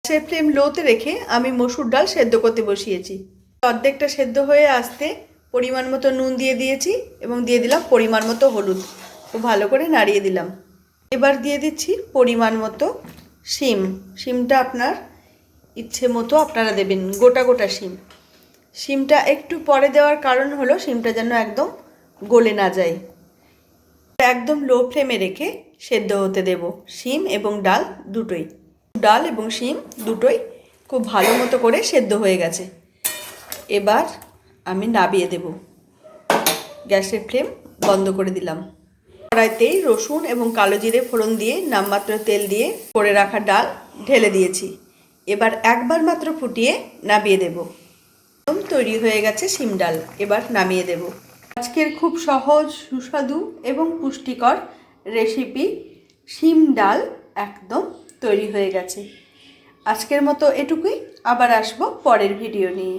গ্যাসের ফ্লেম লোতে রেখে আমি মসুর ডাল সেদ্ধ করতে বসিয়েছি। অর্ধেকটা সেদ্ধ হয়ে আসতে পরিমাণ মতো নুন দিয়ে দিয়েছি এবং দিয়ে দিলাম পরিমাণ মতো হলুদ। খুব ভালো করে নাড়িয়ে দিলাম। এবার দিয়ে দিচ্ছি পরিমাণ মতো শিম। শিমটা আপনার ইচ্ছে মতো আপনারা দেবেন, গোটা গোটা শিম। শিমটা একটু পরে দেওয়ার কারণ হলো শিমটা যেন একদম গলে না যায়। একদম লো ফ্লেমে রেখে সেদ্ধ হতে দেব শিম এবং ডাল দুটোই। ডাল এবং শিম দুটোই খুব ভালো মতো করে সেদ্ধ হয়ে গেছে। এবার আমি নামিয়ে দেব। গ্যাসের ফ্লেম বন্ধ করে দিলাম। কড়াইতেই রসুন এবং কালো জিরে ফোড়ন দিয়ে নামমাত্র তেল দিয়ে করে রাখা ডাল ঢেলে দিয়েছি। এবার একবার মাত্র ফুটিয়ে নামিয়ে দেব। একদম তৈরি হয়ে গেছে শিম ডাল। এবার নামিয়ে দেব। আজকের খুব সহজ, সুস্বাদু এবং পুষ্টিকর রেসিপি শিম ডাল একদম তৈরি হয়ে গেছে। আজকের মতো এটুকুই। আবার আসবো পরের ভিডিও নিয়ে।